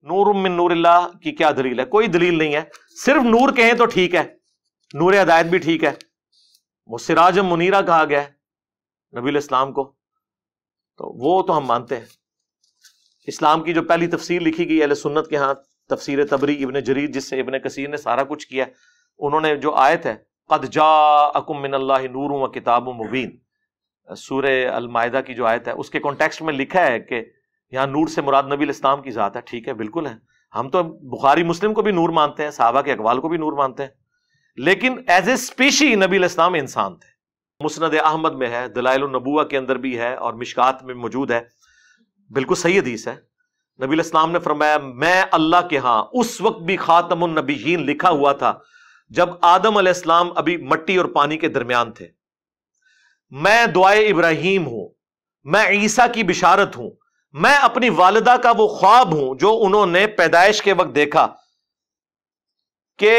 نور من نور اللہ کی کیا دلیل ہے؟ کوئی دلیل نہیں ہے. صرف نور کہیں تو ٹھیک ہے، نور ہدایت بھی ٹھیک ہے، وہ سراج منیرہ کہا گیا ہے نبی الاسلام کو، تو وہ تو ہم مانتے ہیں. اسلام کی جو پہلی تفسیر لکھی گئی اہل سنت کے ہاں، تفسیر طبری ابن جریر، جس سے ابن کثیر نے سارا کچھ کیا، انہوں نے جو آیت ہے قد جاءکم من اللہ نور و کتاب مبین، سورہ المائدہ کی جو آیت ہے، اس کے کانٹیکسٹ میں لکھا ہے کہ یہاں نور سے مراد نبی الاسلام کی ذات ہے. ٹھیک ہے، بالکل ہے، ہم تو بخاری مسلم کو بھی نور مانتے ہیں، صحابہ کے اقوال کو بھی نور مانتے ہیں، لیکن ایز اے اسپیشی نبی الاسلام انسان تھے. مسند احمد میں ہے، دلائل النبوہ کے اندر بھی ہے، اور مشکات میں موجود ہے، بالکل صحیح حدیث ہے. نبی الاسلام نے فرمایا میں اللہ کے ہاں اس وقت بھی خاتم النبیین لکھا ہوا تھا جب آدم علیہ السلام ابھی مٹی اور پانی کے درمیان تھے. میں دعائے ابراہیم ہوں، میں عیسیٰ کی بشارت ہوں، میں اپنی والدہ کا وہ خواب ہوں جو انہوں نے پیدائش کے وقت دیکھا کہ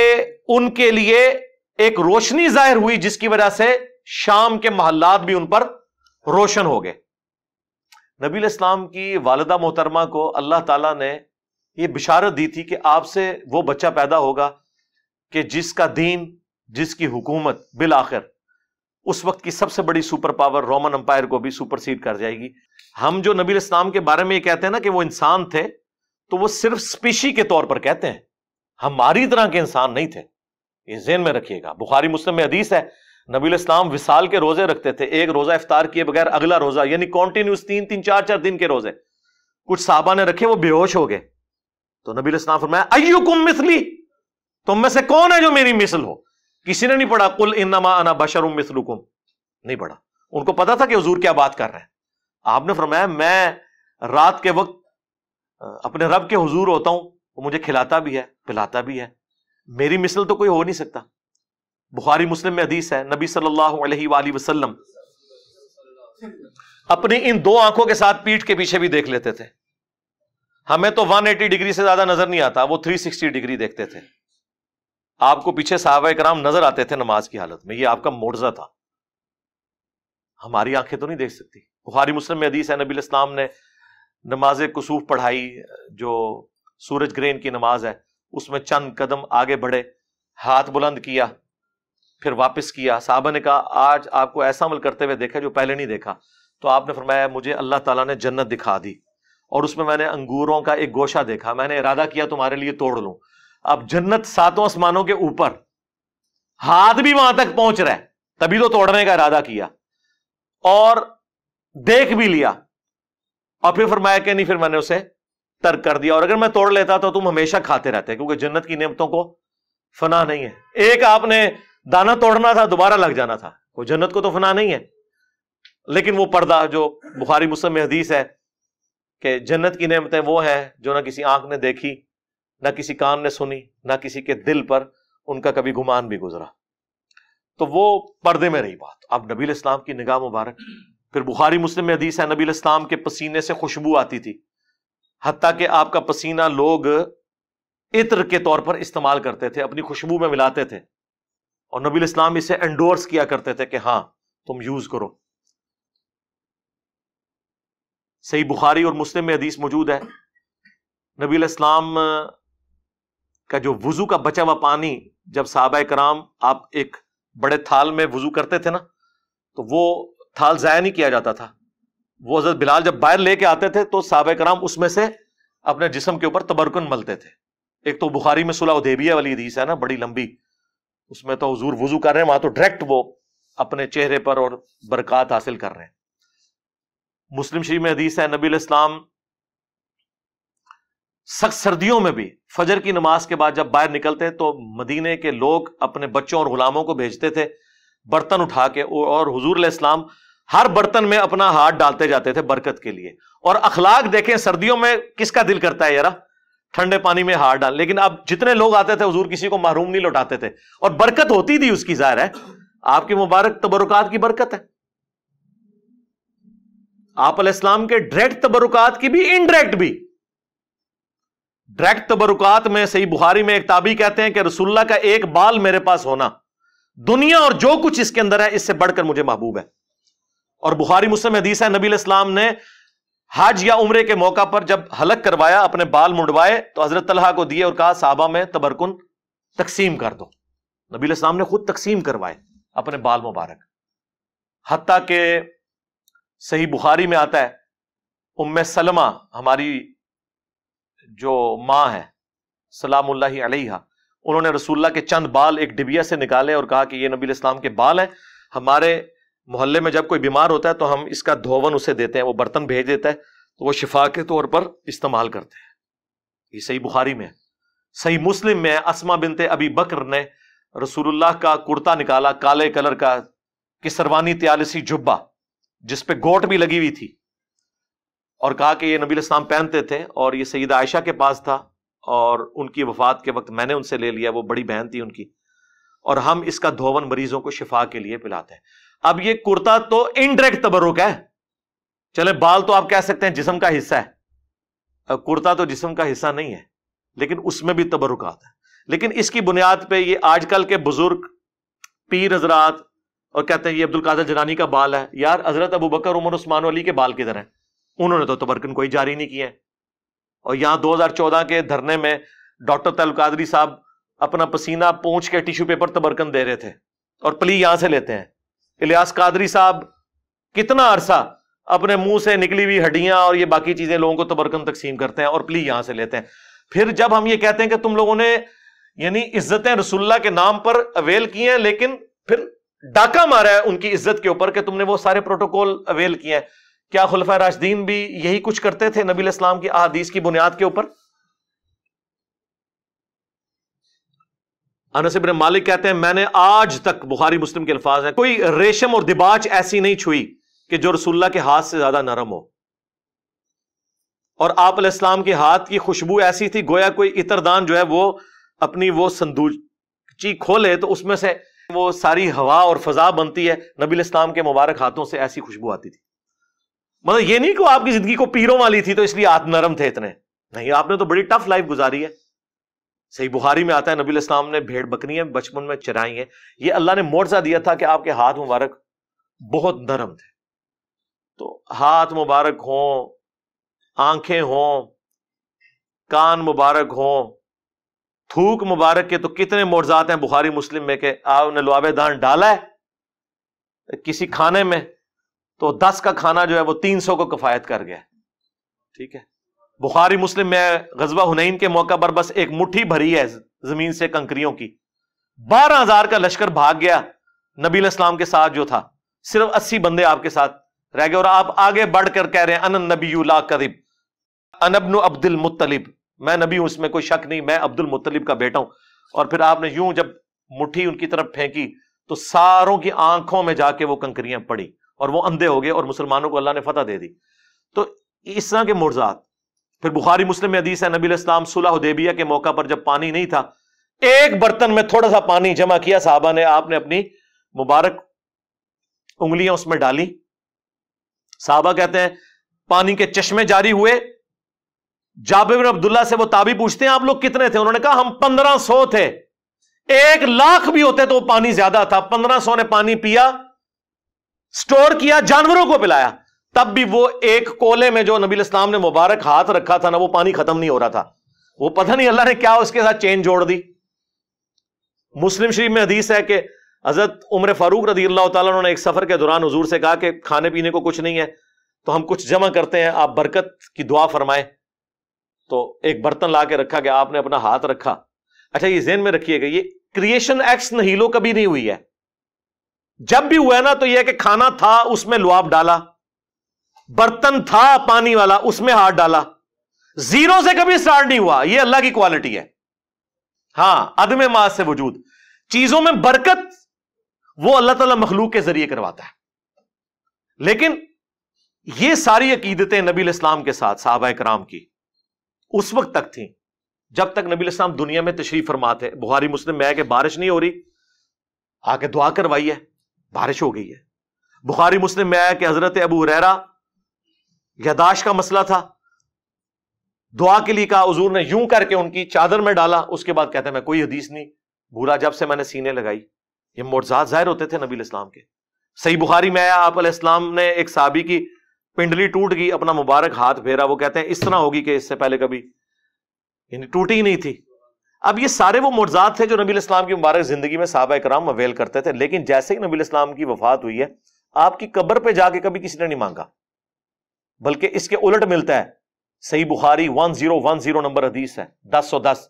ان کے لیے ایک روشنی ظاہر ہوئی جس کی وجہ سے شام کے محلات بھی ان پر روشن ہو گئے. نبی الاسلام کی والدہ محترمہ کو اللہ تعالیٰ نے یہ بشارت دی تھی کہ آپ سے وہ بچہ پیدا ہوگا کہ جس کا دین، جس کی حکومت بالآخر اس وقت کی سب سے بڑی سپر پاور رومن امپائر کو بھی سپرسیڈ کر جائے گی. ہم جو نبی الاسلام کے بارے میں یہ کہتے ہیں نا کہ وہ انسان تھے، تو وہ صرف اسپیشی کے طور پر کہتے ہیں، ہماری طرح کے انسان نہیں تھے. یہ ذہن میں رکھیے گا. بخاری مسلم میں حدیث ہے نبی الاسلام وصال کے روزے رکھتے تھے، ایک روزہ افطار کیے بغیر اگلا روزہ، یعنی کنٹینیوس 3 4 دن کے روزے. کچھ صحابہ نے رکھے، وہ بے ہوش ہو گئے، تو نبی الاسلام فرمایا ایکم مثلی، تم میں سے کون ہے جو میری مثل ہو؟ کسی نے نہیں پڑھا قل انما انا بشر مثلکم، نہیں پڑھا. ان کو پتا تھا کہ حضور کیا بات کر رہے ہیں. آپ نے فرمایا میں رات کے وقت اپنے رب کے حضور ہوتا ہوں، وہ مجھے کھلاتا بھی ہے پلاتا بھی ہے، میری مثل تو کوئی ہو نہیں سکتا. بخاری مسلم میں حدیث ہے نبی صلی اللہ علیہ وآلہ وسلم اپنی ان 2 آنکھوں کے ساتھ پیٹھ کے پیچھے بھی دیکھ لیتے تھے. ہمیں تو 180 ڈگری سے زیادہ نظر نہیں آتا، وہ 360 ڈگری دیکھتے تھے. آپ کو پیچھے صحابہ کرام نظر آتے تھے نماز کی حالت میں، یہ آپ کا معجزہ تھا. ہماری آنکھیں تو نہیں دیکھ سکتی. بخاری مسلم میں حدیث ہے نبی الاسلام نے نماز کسوف پڑھائی، جو سورج گرہن کی نماز ہے، اس میں چند قدم آگے بڑھے، ہاتھ بلند کیا، پھر واپس کیا. صحابہ نے کہا آج آپ کو ایسا عمل کرتے ہوئے دیکھا جو پہلے نہیں دیکھا. تو آپ نے فرمایا مجھے اللہ تعالیٰ نے جنت دکھا دی، اور اس میں نے انگوروں کا ایک گوشہ دیکھا، میں نے ارادہ کیا تمہارے لیے توڑ لوں. اب جنت 7 آسمانوں کے اوپر، ہاتھ بھی وہاں تک پہنچ رہا ہے، تبھی تو توڑنے کا ارادہ کیا، اور دیکھ بھی لیا، اور پھر فرمایا کہ نہیں، پھر میں نے اسے ترک کر دیا، اور اگر میں توڑ لیتا تو تم ہمیشہ کھاتے رہتے، کیونکہ جنت کی نعمتوں کو فنا نہیں ہے. ایک آپ نے دانہ توڑنا تھا، دوبارہ لگ جانا تھا. وہ جنت کو تو فنا نہیں ہے. لیکن وہ پردہ جو بخاری مسلم میں حدیث ہے کہ جنت کی نعمتیں وہ ہیں جو نہ کسی آنکھ نے دیکھی، نہ کسی کان نے سنی، نہ کسی کے دل پر ان کا کبھی گمان بھی گزرا. تو وہ پردے میں رہی بات. اب نبی الاسلام کی نگاہ مبارک. پھر بخاری مسلم میں حدیث ہے نبی الاسلام کے پسینے سے خوشبو آتی تھی، حتیٰ کہ آپ کا پسینہ لوگ عطر کے طور پر استعمال کرتے تھے، اپنی خوشبو میں ملاتے تھے، اور نبی الاسلام اسے انڈورس کیا کرتے تھے کہ ہاں تم یوز کرو. صحیح بخاری اور مسلم میں حدیث موجود ہے نبی الاسلام کا جو وضو کا بچا ہوا پانی، جب صحابہ کرام آپ ایک بڑے تھال میں وضو کرتے تھے نا، تو وہ تھال ضائع نہیں کیا جاتا تھا. وہ حضرت بلال جب باہر لے کے آتے تھے تو صحابہ کرام اس میں سے اپنے جسم کے اوپر تبرکن ملتے تھے. ایک تو بخاری میں صلح حدیبیہ والی حدیث ہے نا، بڑی لمبی، اس میں تو حضور وضو کر رہے ہیں، وہاں تو ڈائریکٹ وہ اپنے چہرے پر اور برکات حاصل کر رہے ہیں. مسلم شریف میں حدیث ہے نبی الاسلام سخت سردیوں میں بھی فجر کی نماز کے بعد جب باہر نکلتے تو مدینے کے لوگ اپنے بچوں اور غلاموں کو بھیجتے تھے برتن اٹھا کے، اور حضور علیہ السلام ہر برتن میں اپنا ہاتھ ڈالتے جاتے تھے برکت کے لیے. اور اخلاق دیکھیں، سردیوں میں کس کا دل کرتا ہے یار ٹھنڈے پانی میں ہاتھ ڈال، لیکن اب جتنے لوگ آتے تھے حضور کسی کو محروم نہیں لوٹاتے تھے، اور برکت ہوتی تھی اس کی. ظاہر ہے آپ کی مبارک تبرکات کی برکت ہے. آپ علیہ السلام کے ڈائریکٹ تبرکات کی بھی، انڈائریکٹ بھی. ڈائریکٹ تبرکات میں صحیح بخاری میں ایک تابعی کہتے ہیں کہ رسول اللہ کا ایک بال میرے پاس ہونا دنیا اور جو کچھ اس کے اندر ہے اس سے بڑھ کر مجھے محبوب ہے. اور بخاری مسلم حدیث ہے نبی علیہ السلام نے حج یا عمرے کے موقع پر جب حلق کروایا اپنے بال منڈوائے تو حضرت طلحہ کو دیے اور کہا صحابہ میں تبرکن تقسیم کر دو. نبی علیہ السلام نے خود تقسیم کروائے اپنے بال مبارک. حتیٰ کہ صحیح بخاری میں آتا ہے ام سلمہ ہماری جو ماں ہے سلام اللہ علیہا، انہوں نے رسول اللہ کے چند بال ایک ڈبیا سے نکالے اور کہا کہ یہ نبی علیہ السلام کے بال ہیں، ہمارے محلے میں جب کوئی بیمار ہوتا ہے تو ہم اس کا دھون اسے دیتے ہیں، وہ برتن بھیج دیتا ہے تو وہ شفا کے طور پر استعمال کرتے ہیں. یہ صحیح بخاری میں ہے. صحیح مسلم میں اسما بنت ابی بکر نے رسول اللہ کا کرتا نکالا کالے کلر کا کسروانی تیالسی جبہ جس پہ گوٹ بھی لگی ہوئی تھی، اور کہا کہ یہ نبی علیہ السلام پہنتے تھے اور یہ سیدہ عائشہ کے پاس تھا اور ان کی وفات کے وقت میں نے ان سے لے لیا، وہ بڑی بہن تھی ان کی، اور ہم اس کا دھون مریضوں کو شفا کے لیے پلاتے ہیں. اب یہ کرتا تو انڈائریکٹ تبرک ہے، چلے بال تو آپ کہہ سکتے ہیں جسم کا حصہ ہے، کرتا تو جسم کا حصہ نہیں ہے لیکن اس میں بھی تبرکات ہے. لیکن اس کی بنیاد پہ یہ آج کل کے بزرگ پیر حضرات اور کہتے ہیں یہ عبد القادر جیلانی کا بال ہے. یار حضرت ابو بکر عمر عثمان علی کے بال کدھر ہیں؟ انہوں نے تو تبرکن کوئی جاری نہیں کیا ہے. اور یہاں 2014 کے دھرنے میں ڈاکٹر طیب القادری صاحب اپنا پسینہ پونچھ کے ٹیشو پیپر تبرکن دے رہے تھے اور پلی یہاں سے لیتے ہیں. الیاس قادری صاحب کتنا عرصہ اپنے منہ سے نکلی ہوئی ہڈیاں اور یہ باقی چیزیں لوگوں کو تبرکن تقسیم کرتے ہیں اور پلی یہاں سے لیتے ہیں. پھر جب ہم یہ کہتے ہیں کہ تم لوگوں نے یعنی عزتیں رسول اللہ کے نام پر اویل کی ہیں لیکن پھر ڈاکہ مارا ہے ان کی عزت کے اوپر کہ تم نے وہ سارے پروٹوکول اویل کیے ہیں، کیا خلفائے راشدین بھی یہی کچھ کرتے تھے نبی علیہ السلام کی احادیث کی بنیاد کے اوپر؟ انس بن مالک کہتے ہیں میں نے آج تک، بخاری مسلم کے الفاظ ہیں، کوئی ریشم اور دباچ ایسی نہیں چھوئی کہ جو رسول اللہ کے ہاتھ سے زیادہ نرم ہو. اور آپ علیہ السلام کے ہاتھ کی خوشبو ایسی تھی گویا کوئی عطر دان جو ہے وہ اپنی وہ صندوقچی کھولے تو اس میں سے وہ ساری ہوا اور فضا بنتی ہے. نبی علیہ السلام کے مبارک ہاتھوں سے ایسی خوشبو آتی تھی. مطلب یہ نہیں کہ آپ کی زندگی کو پیروں والی تھی تو اس لیے ہاتھ نرم تھے اتنے، نہیں، آپ نے تو بڑی ٹف لائف گزاری ہے. صحیح بخاری میں آتا ہے نبی علیہ السلام نے بھیڑ بکریاں بچپن میں چرائی ہیں. یہ اللہ نے معجزہ دیا تھا کہ آپ کے ہاتھ مبارک بہت نرم تھے. تو ہاتھ مبارک ہوں، آنکھیں ہوں، کان مبارک ہوں، تھوک مبارک کے تو کتنے معجزات ہیں بخاری مسلم میں کہ آپ نے لعاب دان ڈالا ہے کسی کھانے میں تو 10 کا کھانا جو ہے وہ 300 کو کفایت کر گیا. ٹھیک ہے، بخاری مسلم میں غزوہ حنین کے موقع پر بس ایک مٹھی بھری ہے زمین سے کنکریوں کی، 12,000 کا لشکر بھاگ گیا نبی علیہ السلام کے ساتھ جو تھا، صرف 80 بندے آپ کے ساتھ رہ گئے. اور آپ آگے بڑھ کر کہہ رہے ہیں انا النبی لا کذب انا ابن عبد المطلب، میں نبی ہوں اس میں کوئی شک نہیں، میں عبد المطلب کا بیٹا ہوں. اور پھر آپ نے یوں جب مٹھی ان کی طرف پھینکی تو ساروں کی آنکھوں میں جا کے وہ کنکریاں پڑی اور وہ اندھے ہو گئے اور مسلمانوں کو اللہ نے فتح دے دی. تو اس طرح کے معجزات. پھر بخاری مسلم میں حدیث ہے نبی علیہ السلام صلح حدیبیہ کے موقع پر جب پانی نہیں تھا ایک برتن میں تھوڑا سا پانی جمع کیا صحابہ نے، آپ نے اپنی مبارک انگلیاں اس میں ڈالی. صحابہ کہتے ہیں پانی کے چشمے جاری ہوئے. جابر بن عبداللہ سے وہ تابعی پوچھتے ہیں آپ لوگ کتنے تھے؟ انہوں نے کہا ہم 1500 تھے. 1,00,000 بھی ہوتے تو وہ پانی زیادہ تھا. 1500 نے پانی پیا، سٹور کیا، جانوروں کو پلایا. تب بھی وہ ایک کولے میں جو نبی علیہ السلام نے مبارک ہاتھ رکھا تھا نا وہ پانی ختم نہیں ہو رہا تھا. وہ پتہ نہیں اللہ نے کیا اس کے ساتھ چین جوڑ دی. مسلم شریف میں حدیث ہے کہ حضرت عمر فاروق رضی اللہ تعالیٰ عنہ نے ایک سفر کے دوران حضور سے کہا کہ کھانے پینے کو کچھ نہیں ہے تو ہم کچھ جمع کرتے ہیں، آپ برکت کی دعا فرمائیں. تو ایک برتن لا کے رکھا گیا، آپ نے اپنا ہاتھ رکھا. اچھا یہ ذہن میں رکھیے گا یہ کریشن ایکس نہیلو کبھی نہیں ہوئی ہے. جب بھی ہوا ہے نا تو یہ کہ کھانا تھا اس میں لعاب ڈالا، برتن تھا پانی والا اس میں ہاتھ ڈالا، زیرو سے کبھی سٹارٹ نہیں ہوا. یہ اللہ کی کوالٹی ہے. ہاں عدم ماس سے وجود، چیزوں میں برکت وہ اللہ تعالیٰ مخلوق کے ذریعے کرواتا ہے. لیکن یہ ساری عقیدتیں نبی علیہ السلام کے ساتھ صحابہ کرام کی اس وقت تک تھیں جب تک نبی علیہ السلام دنیا میں تشریف فرما تھے. بخاری مسلم میں ہے کہ بارش نہیں ہو رہی، آ کے دعا کروائی ہے، بارش ہو گئی ہے. بخاری مسلم میں ہے کہ حضرت ابو ہریرہ یاداشت کا مسئلہ تھا، دعا کے لیے کہا، حضور نے یوں کر کے ان کی چادر میں ڈالا. اس کے بعد کہتے ہیں میں کوئی حدیث نہیں بھولا جب سے میں نے سینے لگائی. یہ معجزات ظاہر ہوتے تھے نبی علیہ السلام کے. صحیح بخاری میں آیا آپ علیہ السلام نے ایک صحابی کی پنڈلی ٹوٹ گئی, اپنا مبارک ہاتھ پھیرا, وہ کہتے ہیں اس طرح ہوگی کہ اس سے پہلے کبھی یعنی ٹوٹی ہی نہیں تھی. اب یہ سارے وہ معجزات تھے جو نبی الاسلام کی مبارک زندگی میں صحابہ کرام اویل کرتے تھے, لیکن جیسے ہی نبی الاسلام کی وفات ہوئی ہے آپ کی قبر پہ جا کے کبھی کسی نے نہیں مانگا, بلکہ اس کے الٹ ملتا ہے. صحیح بخاری 1010 نمبر حدیث ہے 1010.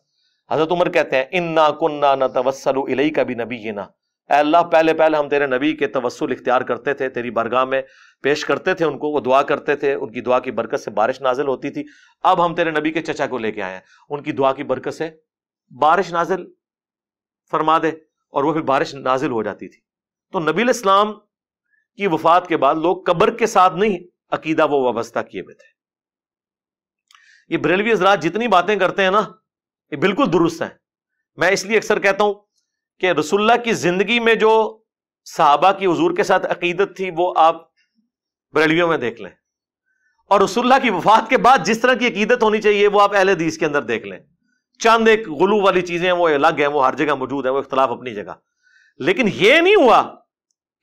حضرت عمر کہتے ہیں انا کنا نتوسل الیک بنبینا, اے اللہ پہلے ہم تیرے نبی کے توسل اختیار کرتے تھے, تیری بارگاہ میں پیش کرتے تھے ان کو, وہ دعا کرتے تھے, ان کی دعا کی برکت سے بارش نازل ہوتی تھی. اب ہم تیرے نبی کے چچا کو لے کے آئے ہیں, ان کی دعا کی برکت سے بارش نازل فرما دے, اور وہ پھر بارش نازل ہو جاتی تھی. تو نبی الاسلام کی وفات کے بعد لوگ قبر کے ساتھ نہیں عقیدہ وہ وابستہ کیے ہوئے تھے. یہ بریلوی حضرات جتنی باتیں کرتے ہیں نا یہ بالکل درست ہیں. میں اس لیے اکثر کہتا ہوں کہ رسول اللہ کی زندگی میں جو صحابہ کی حضور کے ساتھ عقیدت تھی وہ آپ بریلویوں میں دیکھ لیں, اور رسول اللہ کی وفات کے بعد جس طرح کی عقیدت ہونی چاہیے وہ آپ اہل حدیث کے اندر دیکھ لیں. چند ایک غلو والی چیزیں وہ الگ ہیں, وہ ہر جگہ موجود ہیں, وہ اختلاف اپنی جگہ, لیکن یہ نہیں ہوا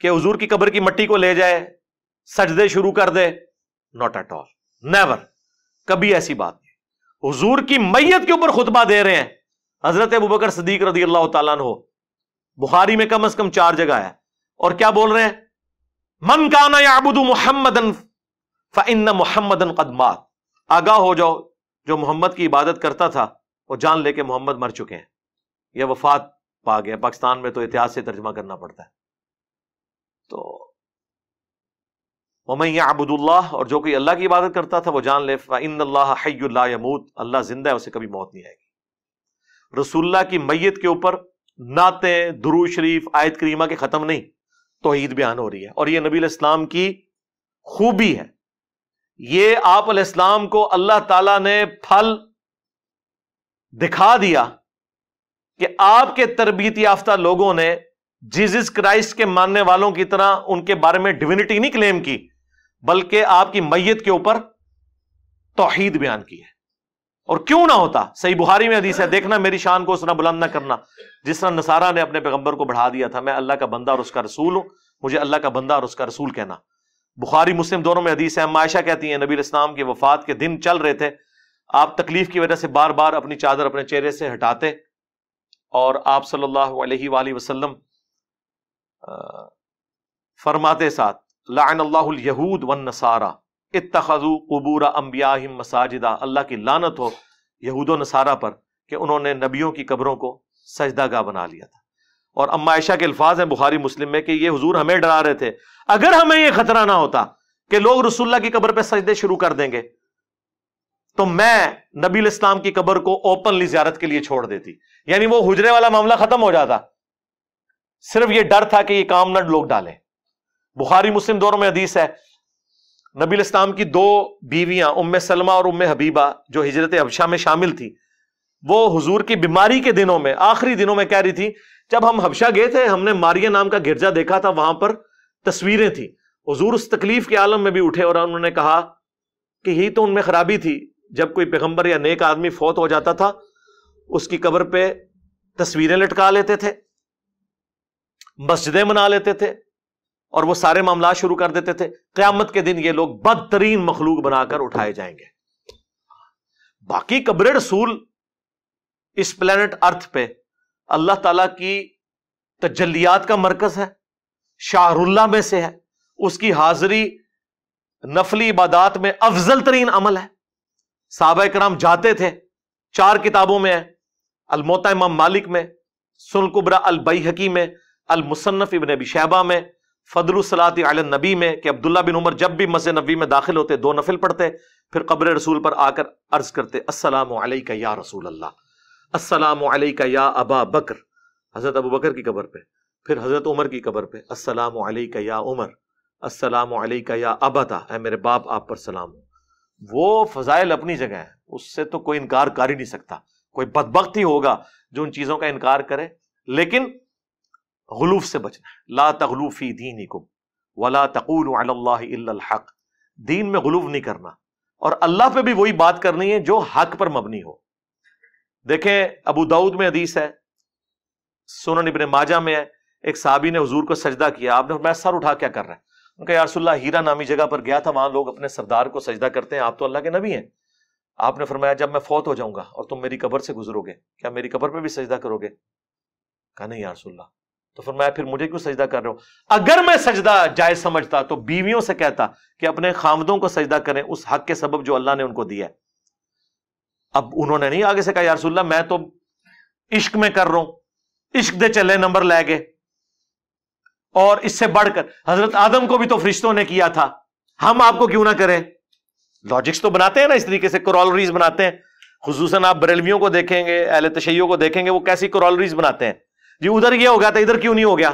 کہ حضور کی قبر کی مٹی کو لے جائے سجدے شروع کر دے. ناٹ ایٹ آل, نیور, کبھی ایسی بات نہیں. حضور کی میت کے اوپر خطبہ دے رہے ہیں حضرت ابوبکر صدیق رضی اللہ تعالیٰ عنہ, بخاری میں کم از کم 4 جگہ ہے, اور کیا بول رہے ہیں؟ من کان یعبد محمدا فإن محمدا قد مات. آگاہ ہو جاؤ, جو محمد کی عبادت کرتا تھا وہ جان لے کے محمد مر چکے ہیں, یہ وفات پا گیا. پاکستان میں تو اتہاس سے ترجمہ کرنا پڑتا ہے. تو وَمَن يَعْبُدُ اللَّهَ, اور جو کوئی اللہ کی عبادت کرتا تھا وہ جان لے فَإِنَّ اللَّهَ حَيٌّ لَا يَمُوتُ, اللہ زندہ ہے, اسے کبھی موت نہیں آئے گی. رسول اللہ کی میت کے اوپر نعتیں, درود شریف, آیت کریمہ کے ختم نہیں, توحید بیان ہو رہی ہے. اور یہ نبی علیہ السلام کی خوبی ہے. یہ آپ علیہ السلام کو اللہ تعالیٰ نے پھل دکھا دیا کہ آپ کے تربیت یافتہ لوگوں نے جیزس کرائسٹ کے ماننے والوں کی طرح ان کے بارے میں ڈیوینٹی نہیں کلیم کی, بلکہ آپ کی میت کے اوپر توحید بیان کی ہے. اور کیوں نہ ہوتا, صحیح بخاری میں حدیث ہے, دیکھنا میری شان کو اس طرح بلند نہ کرنا جس طرح نصارہ نے اپنے پیغمبر کو بڑھا دیا تھا. میں اللہ کا بندہ اور اس کا رسول ہوں, مجھے اللہ کا بندہ اور اس کا رسول کہنا. بخاری مسلم دونوں میں حدیث ہے. اما عائشہ کہتی ہیں نبی علیہ السلام کی وفات کے دن چل رہے تھے, آپ تکلیف کی وجہ سے بار بار اپنی چادر اپنے چہرے سے ہٹاتے, اور آپ صلی اللہ علیہ وآلہ وسلم فرماتے ساتھ لعن اللہ الیہود والنصارى اتخذوا قبور انبیائہم مساجدا, اللہ کی لعنت ہو یہود و نصارہ پر کہ انہوں نے نبیوں کی قبروں کو سجدہ گاہ بنا لیا تھا. اور اما عائشہ کے الفاظ ہیں بخاری مسلم میں کہ یہ حضور ہمیں ڈرا رہے تھے اگر ہمیں یہ خطرہ نہ ہوتا کہ لوگ رسول اللہ کی قبر پہ سجدے شروع کر دیں گے تو میں نبی الاسلام کی قبر کو اوپنلی زیارت کے لیے چھوڑ دیتی. یعنی وہ حجرے والا معاملہ ختم ہو جاتا, صرف یہ ڈر تھا کہ یہ کام نہ لوگ ڈالیں. بخاری مسلم دونوں میں حدیث ہے, نبی الاسلام کی 2 بیویاں ام سلمہ اور ام حبیبہ جو ہجرت حبشہ میں شامل تھی, وہ حضور کی بیماری کے دنوں میں, آخری دنوں میں کہہ رہی تھی جب ہم حبشہ گئے تھے ہم نے ماریہ نام کا گرجا دیکھا تھا, وہاں پر تصویریں تھیں. حضور اس تکلیف کے عالم میں بھی اٹھے اور انہوں نے کہا کہ یہی تو ان میں خرابی تھی, جب کوئی پیغمبر یا نیک آدمی فوت ہو جاتا تھا اس کی قبر پہ تصویریں لٹکا لیتے تھے, مسجدیں بنا لیتے تھے, اور وہ سارے معاملات شروع کر دیتے تھے. قیامت کے دن یہ لوگ بدترین مخلوق بنا کر اٹھائے جائیں گے. باقی قبر رسول اس پلانٹ ارتھ پہ اللہ تعالیٰ کی تجلیات کا مرکز ہے, شاہ اللہ میں سے ہے, اس کی حاضری نفلی عبادات میں افضل ترین عمل ہے. صحابہ کرام جاتے تھے, 4 کتابوں میں ہے, الموطا امام مالک میں, سنن الکبریٰ البیہقی میں, المصنف ابن ابی شیبہ میں, فضل الصلاۃ علی النبی میں کہ عبداللہ بن عمر جب بھی مسجد نبوی میں داخل ہوتے 2 نفل پڑھتے, پھر قبر رسول پر آ کر عرض کرتے السلام علیک یا رسول اللہ, السلام علیک یا ابا بکر, حضرت ابو بکر کی قبر پہ, پھر حضرت عمر کی قبر پہ السلام علیک یا عمر, السلام علیک یا ابتا, اے میرے باپ آپ پر سلام ہو. وہ فضائل اپنی جگہ ہیں, اس سے تو کوئی انکار کر ہی نہیں سکتا. کوئی بدبخت ہی ہوگا جو ان چیزوں کا انکار کرے, لیکن غلوف سے بچنا ہے. لا تغلو فی دینکم ولا تقولوا علی اللہ الا الحق, دین میں غلوف نہیں کرنا, اور اللہ پہ بھی وہی بات کرنی ہے جو حق پر مبنی ہو. دیکھیں ابو داؤد میں حدیث ہے, سنن ابن ماجہ میں ہے, ایک صحابی نے حضور کو سجدہ کیا, آپ نے فرمایا سر اٹھا کیا کر رہا ہے؟ ان کا یا رسول اللہ ہیرا نامی جگہ پر گیا تھا، وہاں لوگ اپنے سردار کو سجدہ کرتے ہیں، آپ تو اللہ کے نبی ہیں، آپ نے فرمایا جب میں فوت ہو جاؤں گا اور تم میری قبر سے گزرو گے کیا میری قبر پہ بھی سجدہ کرو گے؟ کہا نہیں یا رسول اللہ۔ تو فرمایا پھر مجھے کیوں سجدہ کر رہے ہو؟ اگر میں سجدہ جائز سمجھتا تو بیویوں سے کہتا کہ اپنے خامدوں کو سجدہ کریں اس حق کے سبب جو اللہ نے ان کو دیا ہے۔ اب انہوں نے نہیں آگے سے کہا یا رسول اللہ میں تو عشق میں کر رہا ہوں، عشق دے چلے نمبر لے گئے، اور اس سے بڑھ کر حضرت آدم کو بھی تو فرشتوں نے کیا تھا، ہم آپ کو کیوں نہ کریں؟ لاجکس تو بناتے ہیں نا، اس طریقے سے کورالریز بناتے ہیں، خصوصاً آپ بریلویوں کو دیکھیں گے، اہل تشیع کو دیکھیں گے، وہ کیسی کورالریز بناتے ہیں، جی ادھر یہ ہو گیا تھا ادھر کیوں نہیں ہو گیا؟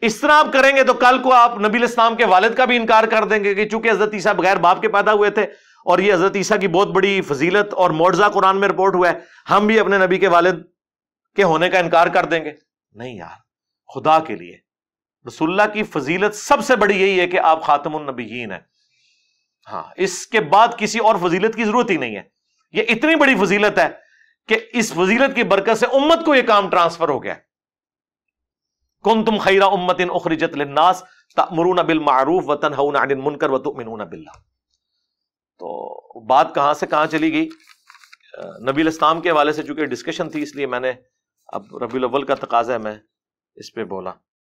اس طرح آپ کریں گے تو کل کو آپ نبی الاسلام کے والد کا بھی انکار کر دیں گے کہ چونکہ حضرت عیسیٰ بغیر باپ کے پیدا ہوئے تھے اور یہ حضرت عیسیٰ کی بہت بڑی فضیلت اور معجزہ قرآن میں رپورٹ ہوا ہے، ہم بھی اپنے نبی کے والد کے ہونے کا انکار کر دیں گے؟ نہیں یار، خدا کے لیے رسول اللہ کی فضیلت سب سے بڑی یہی ہے کہ آپ خاتم النبیین ہیں، ہاں اس کے بعد کسی اور فضیلت کی ضرورت ہی نہیں ہے۔ یہ اتنی بڑی فضیلت ہے کہ اس فضیلت کی برکت سے امت کو یہ کام ٹرانسفر ہو گیا۔ کنتم خیر امت اخرجت للناس تأمرون بالمعروف وتنہون عن المنکر وتؤمنون باللہ۔ تو بات کہاں سے کہاں چلی گئی؟ نبی الاسلام کے حوالے سے چونکہ ڈسکشن تھی اس لیے میں نے اب ربیع الاول کا تقاضا ہے میں اس پہ بولا۔